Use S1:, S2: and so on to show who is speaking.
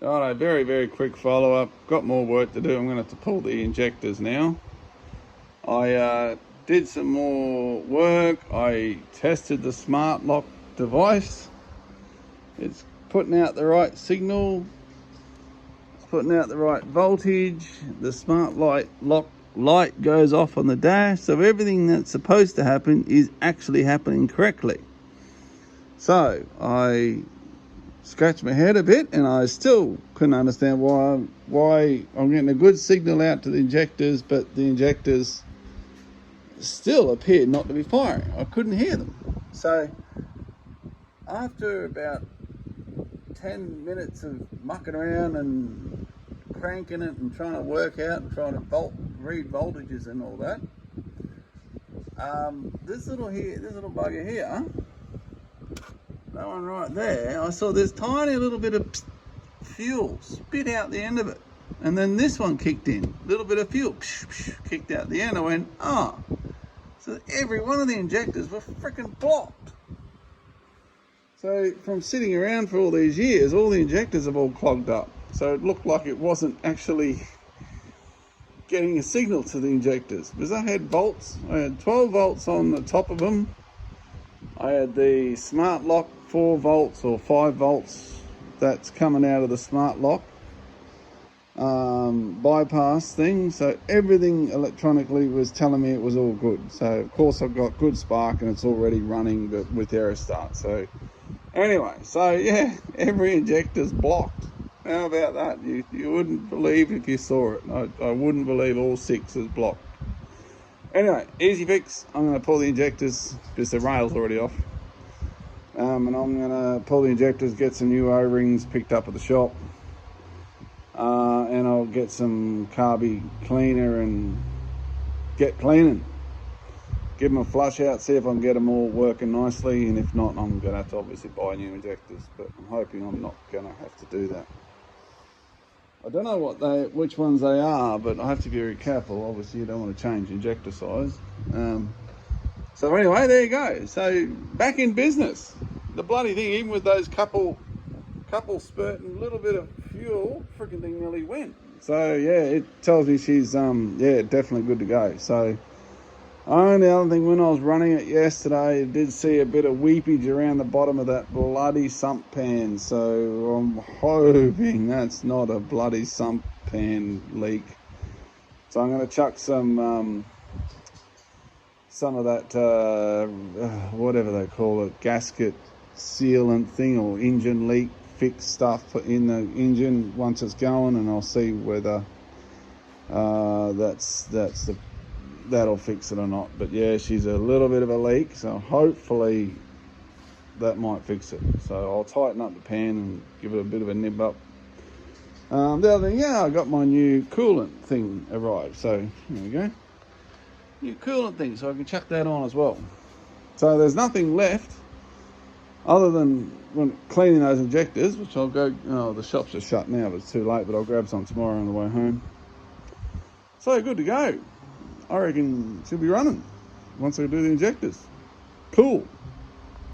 S1: Right, a very quick follow-up. Got more work to do. I'm going to have to pull the injectors now. I did some more work. I tested the smart lock device. It's putting out the right signal. It's putting out the right voltage. The smart lock light goes off on the dash. So everything that's supposed to happen is actually happening correctly. So I scratched my head a bit, and I still couldn't understand why I'm getting a good signal out to the injectors, but the injectors still appeared not to be firing. I couldn't hear them. So after about 10 minutes of mucking around and cranking it and trying to work out and trying to read voltages and all that, this little bugger here, that one right there, I saw this tiny little bit of fuel spit out the end of it. And then this one kicked in, a little bit of fuel kicked out the end. I went, oh. So every one of the injectors were freaking blocked. So from sitting around for all these years, all the injectors have all clogged up. So it looked like it wasn't actually getting a signal to the injectors. Because I had volts, I had 12 volts on the top of them. I had the smart lock 4 volts or 5 volts that's coming out of the smart lock bypass thing. So everything electronically was telling me it was all good. So of course I've got good spark and it's already running with error start. So anyway, so yeah, every injector's blocked. How about that? You wouldn't believe if you saw it. I wouldn't believe all 6 is blocked. Anyway, easy fix. I'm going to pull the injectors because the rail's already off. And I'm going to pull the injectors, get some new O-rings picked up at the shop. And I'll get some carby cleaner and get cleaning. Give them a flush out, see if I can get them all working nicely. And if not, I'm going to have to obviously buy new injectors. But I'm hoping I'm not going to have to do that. I don't know which ones they are, but I have to be very careful. Obviously, you don't want to change injector size. So anyway, there you go. So back in business. The bloody thing, even with those couple spurting a little bit of fuel, freaking thing nearly went. So yeah, it tells me she's definitely good to go. So only other thing, when I was running it yesterday, I did see a bit of weepage around the bottom of that bloody sump pan. So I'm hoping that's not a bloody sump pan leak. So I'm going to chuck some of that, whatever they call it, gasket sealant thing or engine leak fix stuff in the engine once it's going, and I'll see whether that'll fix it or not. But yeah, she's a little bit of a leak, so hopefully that might fix it. So I'll tighten up the pan and give it a bit of a nib up. The other thing, I got my new coolant thing arrived, so there we go, new coolant thing, so I can chuck that on as well. So there's nothing left other than when cleaning those injectors, which I'll go, the shops are shut now, but it's too late, but I'll grab some tomorrow on the way home. So good to go. I reckon she'll be running once I do the injectors. Cool.